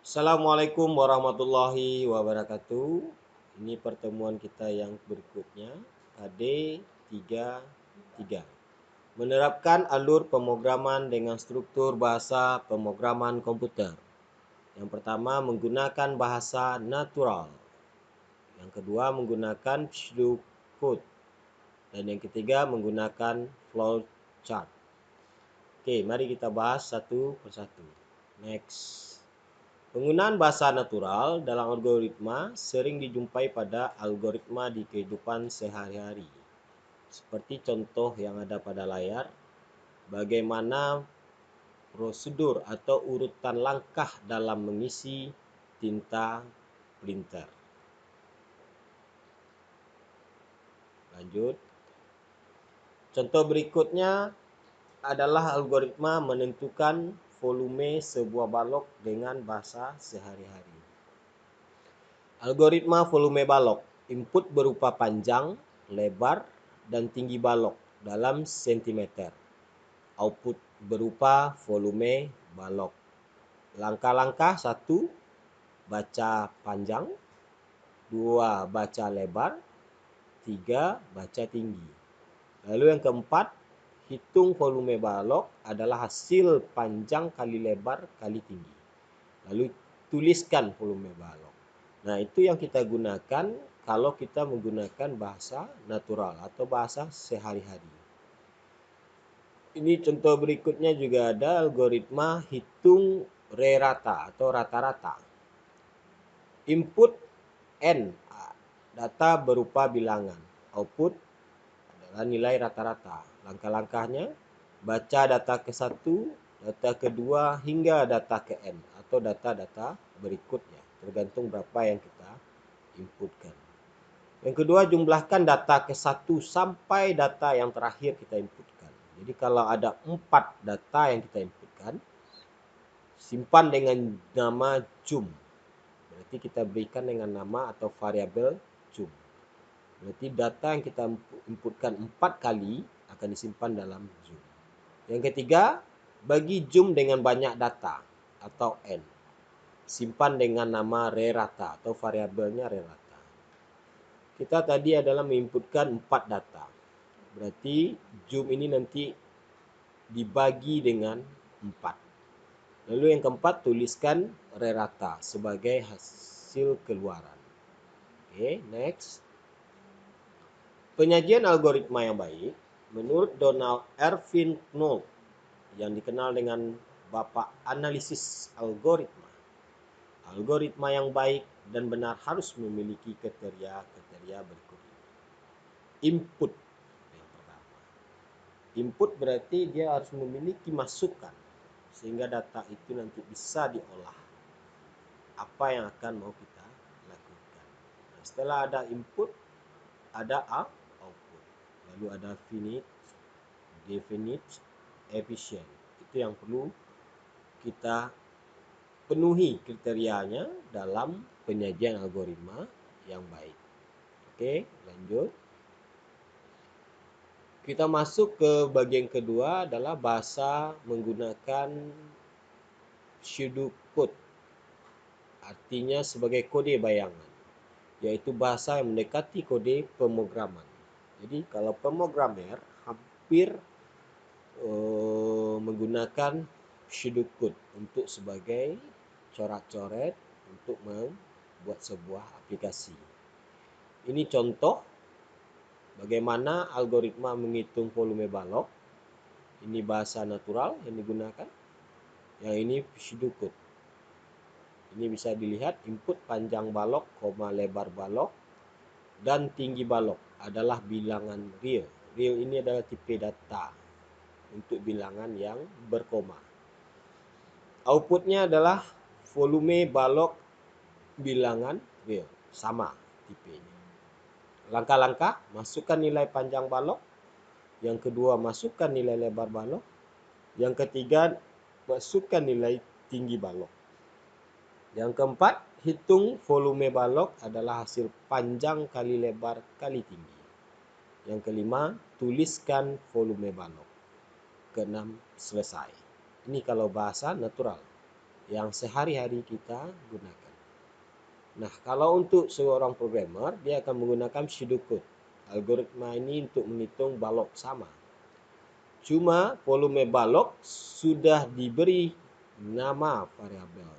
Assalamualaikum warahmatullahi wabarakatuh. Ini pertemuan kita yang berikutnya, KD 33. Menerapkan alur pemrograman dengan struktur bahasa pemrograman komputer. Yang pertama menggunakan bahasa natural. Yang kedua menggunakan pseudocode. Dan yang ketiga menggunakan flowchart. Oke, mari kita bahas satu persatu. Next. Penggunaan bahasa natural dalam algoritma sering dijumpai pada algoritma di kehidupan sehari-hari. Seperti contoh yang ada pada layar, bagaimana prosedur atau urutan langkah dalam mengisi tinta printer. Lanjut. Contoh berikutnya adalah algoritma menentukan volume sebuah balok dengan bahasa sehari-hari. Algoritma volume balok. Input berupa panjang, lebar, dan tinggi balok dalam sentimeter. Output berupa volume balok. Langkah-langkah 1. Baca panjang. 2. Baca lebar. 3. Baca tinggi. Lalu yang keempat, hitung volume balok adalah hasil panjang kali lebar kali tinggi. Lalu tuliskan volume balok. Nah, itu yang kita gunakan kalau kita menggunakan bahasa natural atau bahasa sehari-hari. Ini contoh berikutnya juga ada algoritma hitung re-rata atau rata-rata. Input N, data berupa bilangan. Output adalah nilai rata-rata. Langkah-langkahnya, baca data ke-1, data kedua, hingga data ke N atau data-data berikutnya. Tergantung berapa yang kita inputkan. Yang kedua, jumlahkan data ke-1 sampai data yang terakhir kita inputkan. Jadi kalau ada 4 data yang kita inputkan, simpan dengan nama jum. Berarti kita berikan dengan nama atau variabel jum. Berarti data yang kita inputkan 4 kali akan disimpan dalam jum. Yang ketiga, bagi jum dengan banyak data atau n. Simpan dengan nama re-rata atau variabelnya re-rata. Kita tadi adalah menginputkan 4 data. Berarti jum ini nanti dibagi dengan 4. Lalu yang keempat, tuliskan re-rata sebagai hasil keluaran. Oke, next. Penyajian algoritma yang baik menurut Donald Irvin Knowles yang dikenal dengan Bapak Analisis Algoritma. Algoritma yang baik dan benar harus memiliki kriteria berikut ini. Input yang pertama. Input berarti dia harus memiliki masukan sehingga data itu nanti bisa diolah. Apa yang akan mau kita lakukan. Nah, setelah ada input, ada output. Lalu ada finite, definite, efficient. Itu yang perlu kita penuhi kriterianya dalam penyajian algoritma yang baik. Oke, lanjut. Kita masuk ke bagian kedua adalah bahasa menggunakan pseudocode. Artinya sebagai kode bayangan, yaitu bahasa yang mendekati kode pemrograman. Jadi kalau pemrogramer hampir menggunakan pseudocode untuk sebagai coret-coret untuk membuat sebuah aplikasi. Ini contoh bagaimana algoritma menghitung volume balok. Ini bahasa natural yang digunakan. Yang ini pseudocode. Ini bisa dilihat input panjang balok, lebar balok, dan tinggi balok adalah bilangan real. Real ini adalah tipe data untuk bilangan yang berkoma. Outputnya adalah volume balok bilangan real, sama tipenya. Langkah-langkah, masukkan nilai panjang balok. Yang kedua, masukkan nilai lebar balok. Yang ketiga, masukkan nilai tinggi balok. Yang keempat, hitung volume balok adalah hasil panjang kali lebar kali tinggi. Yang kelima, tuliskan volume balok. Keenam, selesai. Ini kalau bahasa natural. yang sehari-hari kita gunakan. Nah, kalau untuk seorang programmer, dia akan menggunakan pseudocode. Algoritma ini untuk menghitung balok sama. Cuma volume balok sudah diberi nama variabel.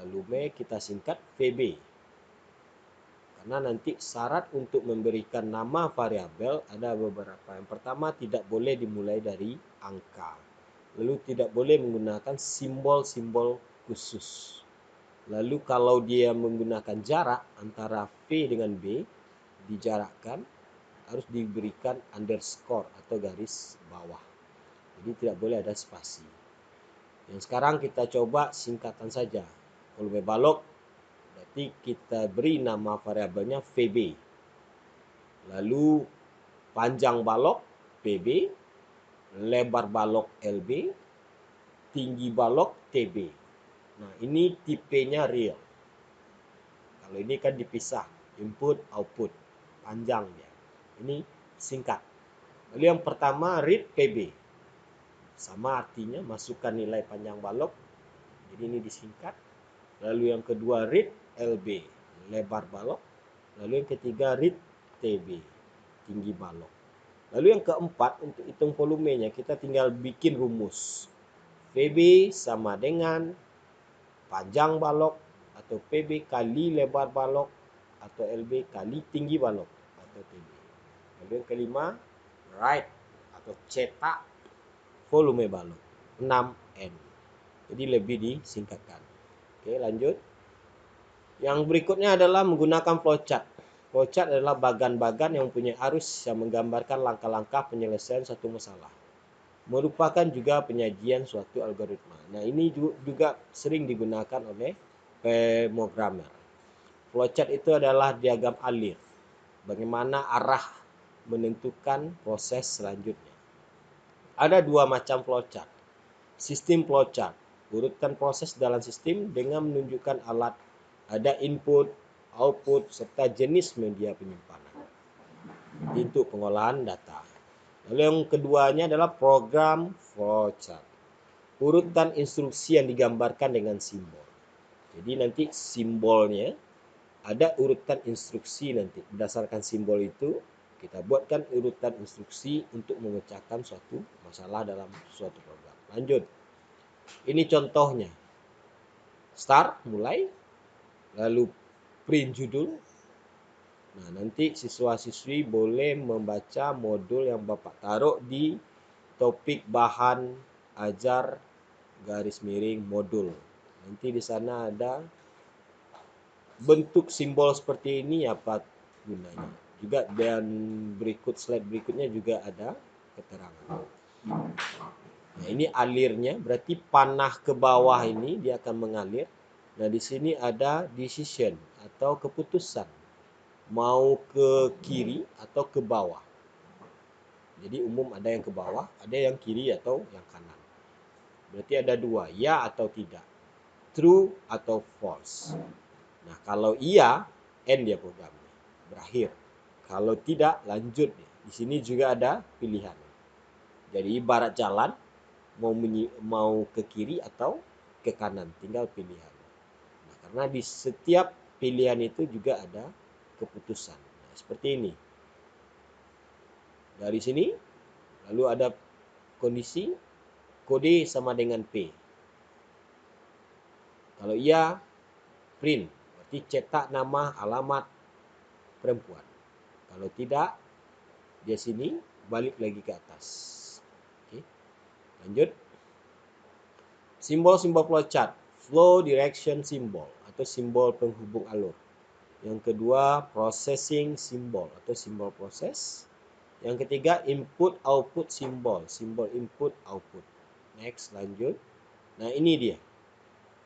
Volume kita singkat VB. Karena nanti syarat untuk memberikan nama variabel ada beberapa. Yang pertama, tidak boleh dimulai dari angka. Lalu tidak boleh menggunakan simbol-simbol khusus. Lalu kalau dia menggunakan jarak antara V dengan B, dijarakkan, harus diberikan underscore atau garis bawah. Jadi tidak boleh ada spasi. Yang sekarang kita coba singkatan saja. Volume balok, berarti kita beri nama variabelnya VB. Lalu panjang balok PB, lebar balok LB, tinggi balok TB. Nah, ini tipenya real. Kalau ini kan dipisah, input, output, panjang dia. Ini singkat. Lalu yang pertama read PB. Sama artinya masukkan nilai panjang balok. Jadi ini disingkat. Lalu yang kedua read LB, lebar balok. Lalu yang ketiga read TB, tinggi balok. Lalu yang keempat, untuk hitung volumenya kita tinggal bikin rumus. VB sama dengan panjang balok atau PB kali lebar balok atau LB kali tinggi balok atau TB. Lalu yang kelima, write atau cetak volume balok 6N. Jadi lebih disingkatkan. Oke, lanjut. Yang berikutnya adalah menggunakan flowchart. Flowchart adalah bagan-bagan yang mempunyai arus yang menggambarkan langkah-langkah penyelesaian satu masalah. Merupakan juga penyajian suatu algoritma. Nah, ini juga sering digunakan oleh pemrogramer. Flowchart itu adalah diagram alir. Bagaimana arah menentukan proses selanjutnya. Ada dua macam flowchart. Sistem flowchart, urutan proses dalam sistem dengan menunjukkan alat, ada input, output, serta jenis media penyimpanan untuk pengolahan data. Lalu yang keduanya adalah program flowchart, urutan instruksi yang digambarkan dengan simbol. Jadi nanti simbolnya ada urutan instruksi, nanti berdasarkan simbol itu kita buatkan urutan instruksi untuk memecahkan suatu masalah dalam suatu program. Lanjut. Ini contohnya. Start, mulai. Lalu print judul. Nah, nanti siswa-siswi boleh membaca modul yang Bapak taruh di topik bahan ajar garis miring modul. Nanti di sana ada bentuk simbol seperti ini apa gunanya. Juga dan slide berikutnya juga ada keterangan. Nah, ini alirnya, berarti panah ke bawah ini dia akan mengalir. Nah, di sini ada decision atau keputusan. Mau ke kiri atau ke bawah. Jadi umum ada yang ke bawah, ada yang kiri atau yang kanan. Berarti ada dua, ya atau tidak. True atau false. Nah, kalau iya, end dia programnya. Berakhir. Kalau tidak, lanjut. Di sini juga ada pilihan. Jadi ibarat jalan, mau ke kiri atau ke kanan, tinggal pilihan. Nah, karena di setiap pilihan itu juga ada keputusan. Nah, seperti ini. Dari sini, lalu ada kondisi kode sama dengan P. Kalau iya, print, berarti cetak nama, alamat perempuan. Kalau tidak, di sini balik lagi ke atas. Oke. Lanjut. Simbol-simbol flowchart, flow direction symbol atau simbol penghubung alur. Yang kedua, processing symbol atau simbol proses. Yang ketiga, input output symbol, simbol input output. Next, lanjut. Nah, ini dia.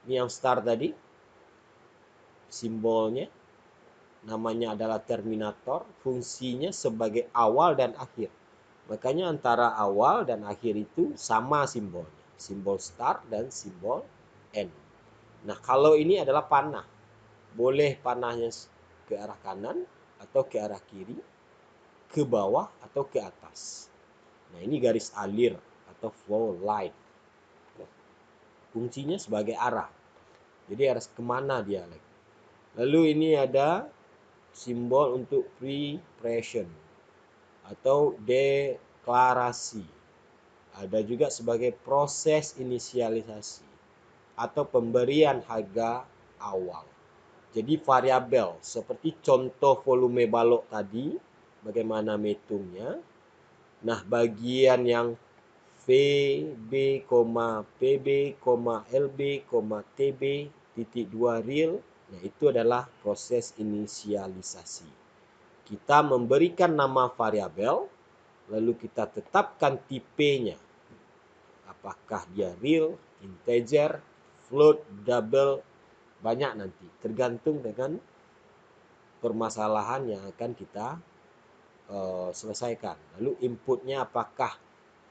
Ini yang start tadi. Simbolnya namanya adalah terminator, fungsinya sebagai awal dan akhir. Makanya antara awal dan akhir itu sama simbolnya. Simbol start dan simbol end. Nah, kalau ini adalah panah. Boleh panahnya ke arah kanan atau ke arah kiri, ke bawah atau ke atas. Nah, ini garis alir atau flow line. fungsinya sebagai arah. Jadi harus kemana dialek. Lalu ini ada simbol untuk preparation atau deklarasi. Ada juga sebagai proses inisialisasi atau pemberian harga awal. Jadi variabel seperti contoh volume balok tadi, bagaimana mengitungnya. Nah, bagian yang VB, PB, LB, TB, titik 2 real, nah itu adalah proses inisialisasi. Kita memberikan nama variabel, lalu kita tetapkan tipenya. Apakah dia real, integer, float, double, banyak nanti. Tergantung dengan permasalahan yang akan kita selesaikan. Lalu inputnya apakah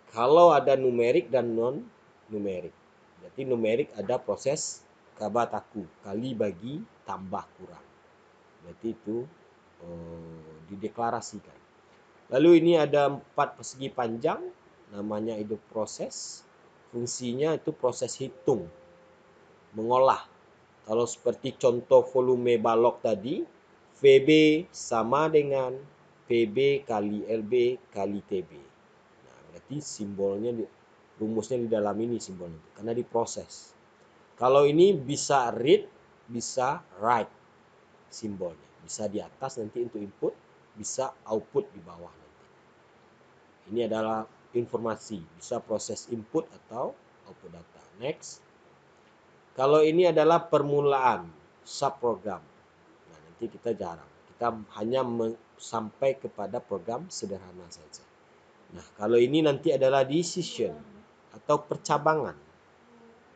kalau ada numerik dan non numerik. Berarti numerik ada proses kabataku, kali bagi tambah kurang. Berarti itu dideklarasikan. Lalu ini ada 4 persegi panjang, namanya itu proses. Fungsinya itu proses hitung, mengolah. Kalau seperti contoh volume balok tadi, VB sama dengan PB kali LB kali TB. Nah, berarti simbolnya, rumusnya di dalam ini simbolnya, karena diproses. Kalau ini bisa read, bisa write simbolnya. Bisa di atas nanti untuk input, bisa output di bawah nanti. Ini adalah informasi, bisa proses input atau output data. Next. Kalau ini adalah permulaan subprogram. Nah, nanti kita jarang. Kita hanya sampai kepada program sederhana saja. Nah, kalau ini nanti adalah decision atau percabangan,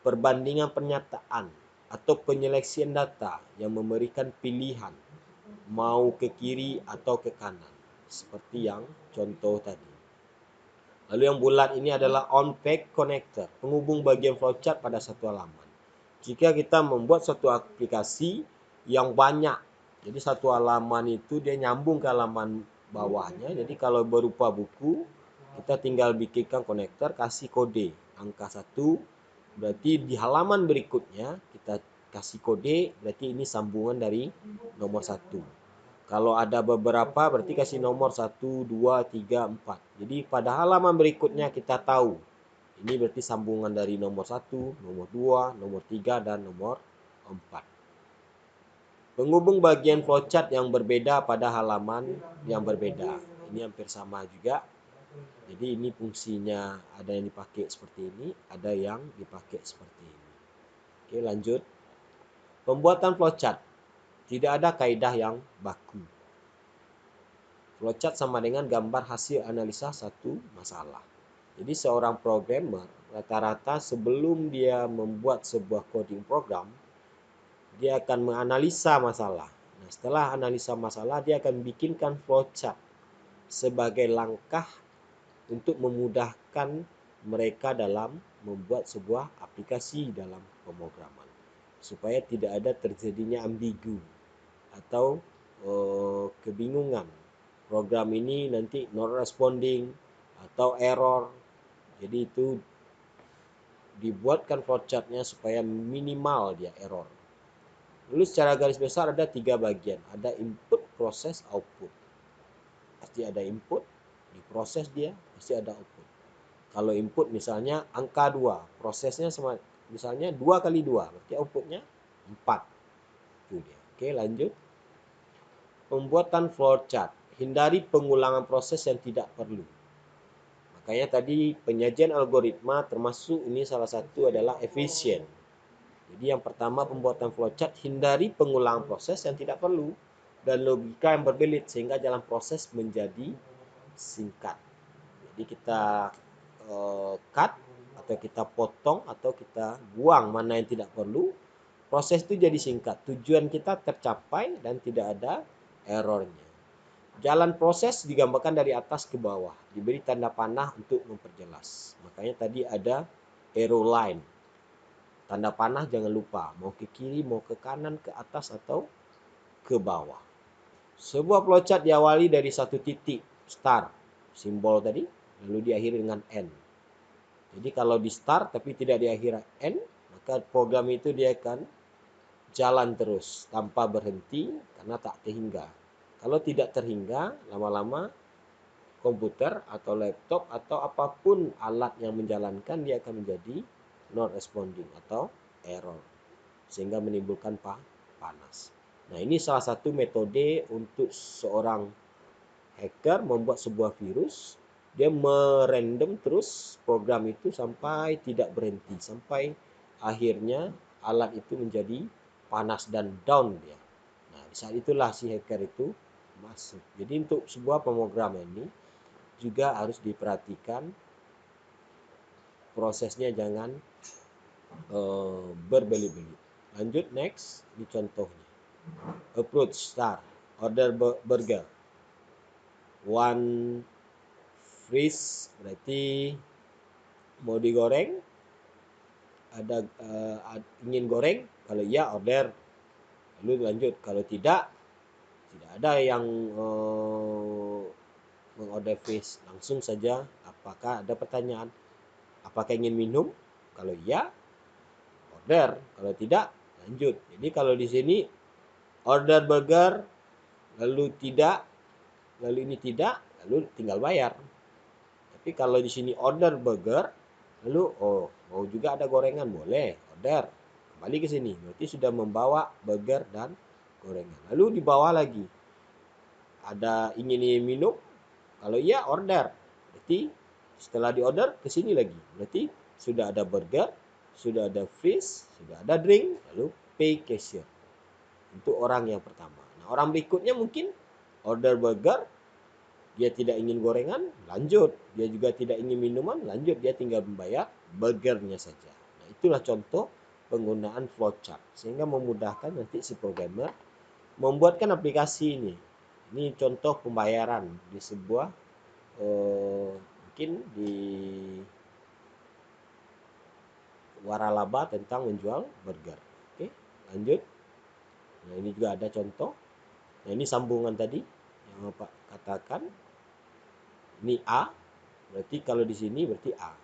perbandingan pernyataan atau penyeleksian data yang memberikan pilihan mau ke kiri atau ke kanan, seperti yang contoh tadi. Lalu yang bulat ini adalah on-page connector, penghubung bagian flowchart pada satu halaman. Jika kita membuat suatu aplikasi yang banyak, jadi satu halaman itu dia nyambung ke halaman bawahnya. Jadi kalau berupa buku, kita tinggal bikinkan konektor, kasih kode angka 1, berarti di halaman berikutnya kita kasih kode, berarti ini sambungan dari nomor 1. Kalau ada beberapa berarti kasih nomor 1, 2, 3, 4. Jadi pada halaman berikutnya kita tahu ini berarti sambungan dari nomor 1, nomor 2, nomor 3, dan nomor 4. Penghubung bagian flowchart yang berbeda pada halaman yang berbeda. Ini hampir sama juga. Jadi ini fungsinya ada yang dipakai seperti ini, ada yang dipakai seperti ini. Oke, lanjut. Pembuatan flowchart. Tidak ada kaidah yang baku. Flowchart sama dengan gambar hasil analisa satu masalah. Jadi seorang programmer rata-rata sebelum dia membuat sebuah coding program, dia akan menganalisa masalah. Nah, setelah analisa masalah, dia akan bikinkan flowchart sebagai langkah untuk memudahkan mereka dalam membuat sebuah aplikasi dalam pemrograman. Supaya tidak ada terjadinya ambigu atau kebingungan. Program ini nanti non responding atau error. Jadi itu dibuatkan flowchartnya supaya minimal dia error. Lalu secara garis besar ada 3 bagian. Ada input, proses, output. Pasti ada input, diproses dia, pasti ada output. Kalau input misalnya angka 2, prosesnya sama misalnya 2 kali 2, berarti outputnya 4. Itu dia. Oke, lanjut. Pembuatan flowchart. Hindari pengulangan proses yang tidak perlu. Makanya tadi penyajian algoritma termasuk ini salah satu adalah efisien. Jadi yang pertama pembuatan flowchart, hindari pengulangan proses yang tidak perlu dan logika yang berbelit sehingga jalan proses menjadi singkat. Jadi kita cut atau kita potong atau kita buang mana yang tidak perlu. Proses itu jadi singkat. Tujuan kita tercapai dan tidak ada errornya. Jalan proses digambarkan dari atas ke bawah, diberi tanda panah untuk memperjelas. Makanya tadi ada arrow line. Tanda panah jangan lupa, mau ke kiri, mau ke kanan, ke atas, atau ke bawah. Sebuah flowchart diawali dari satu titik, start, simbol tadi, lalu diakhiri dengan N. Jadi kalau di start tapi tidak diakhiri N, maka maka program itu dia akan jalan terus tanpa berhenti karena tak terhingga. Kalau tidak terhingga, lama-lama komputer atau laptop atau apapun alat yang menjalankan dia akan menjadi non responding atau error sehingga menimbulkan panas. Nah, ini salah satu metode untuk seorang hacker membuat sebuah virus. Dia merandom terus program itu sampai tidak berhenti, sampai akhirnya alat itu menjadi panas dan down dia. Nah, di saat itulah si hacker itu masuk. Jadi untuk sebuah pemrograman ini juga harus diperhatikan prosesnya, jangan berbelit-belit. Lanjut next, ini contohnya. Approach start, order burger. One freeze berarti mau digoreng, ada ingin goreng, kalau iya order, lalu lanjut. Kalau tidak ada yang mengorder freeze, langsung saja. Apakah ada pertanyaan, apakah ingin minum? Kalau iya order, kalau tidak lanjut. Jadi kalau di sini order burger, lalu tidak, lalu ini tidak, lalu tinggal bayar. Tapi kalau di sini order burger, lalu mau juga ada gorengan, boleh order, kembali ke sini, berarti sudah membawa burger dan gorengan. Lalu di bawah lagi ada ingin minum, kalau iya order, berarti setelah di order ke sini lagi, berarti sudah ada burger, sudah ada fish, sudah ada drink, lalu pay cashier untuk orang yang pertama. Nah, orang berikutnya mungkin order burger, dia tidak ingin gorengan, lanjut. Dia juga tidak ingin minuman, lanjut. Dia tinggal membayar burgernya saja. Nah, itulah contoh penggunaan flowchart. Sehingga memudahkan nanti si programmer membuatkan aplikasi ini. Ini contoh pembayaran di sebuah mungkin di waralaba tentang menjual burger. Oke, lanjut. Nah, ini juga ada contoh. Nah, ini sambungan tadi yang Bapak katakan. Ini A, berarti kalau di sini berarti A.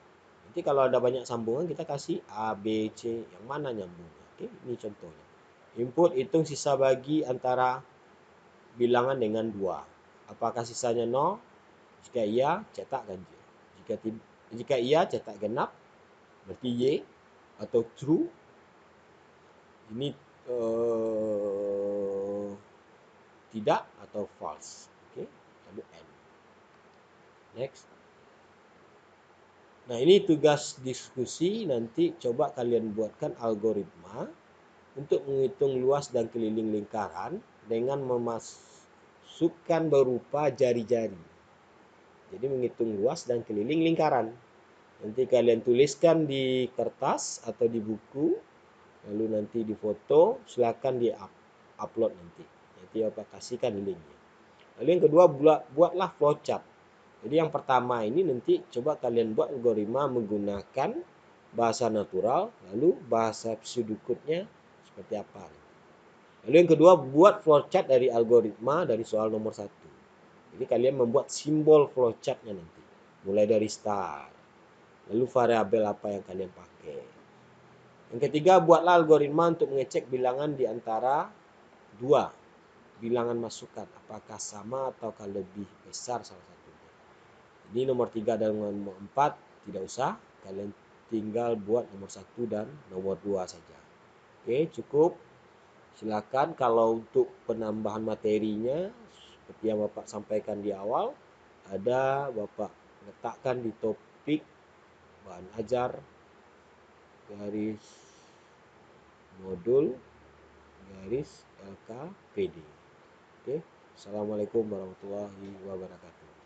Nanti kalau ada banyak sambungan kita kasih A, B, C, yang mana nyambung. Oke, ini contohnya. Input hitung sisa bagi antara bilangan dengan 2. Apakah sisanya 0? Jika iya, cetak ganjil. Jika iya, cetak genap, berarti Y, atau true. Ini tidak atau false. Oke, lalu N. Next. Nah, ini tugas diskusi, nanti coba kalian buatkan algoritma untuk menghitung luas dan keliling lingkaran dengan memasukkan berupa jari-jari. Jadi menghitung luas dan keliling lingkaran. Nanti kalian tuliskan di kertas atau di buku, lalu nanti di foto, silakan di upload nanti. Nanti Bapak kasihkan linknya. Lalu yang kedua, buatlah flowchart. Jadi yang pertama ini nanti coba kalian buat algoritma menggunakan bahasa natural, lalu bahasa pseudocode-nya seperti apa. Lalu yang kedua, buat flowchart dari algoritma dari soal nomor 1. Jadi kalian membuat simbol flowchart-nya nanti. Mulai dari start. Lalu variabel apa yang kalian pakai. Yang ketiga, buatlah algoritma untuk mengecek bilangan di antara 2 bilangan masukan. Apakah sama ataukah lebih besar salah satunya. Ini nomor 3 dan nomor 4 tidak usah, kalian tinggal buat nomor 1 dan nomor 2 saja. Oke, cukup. Silakan kalau untuk penambahan materinya seperti yang Bapak sampaikan di awal, ada Bapak letakkan di topik bahan ajar garis modul garis LKPD. Oke, Assalamualaikum warahmatullahi wabarakatuh.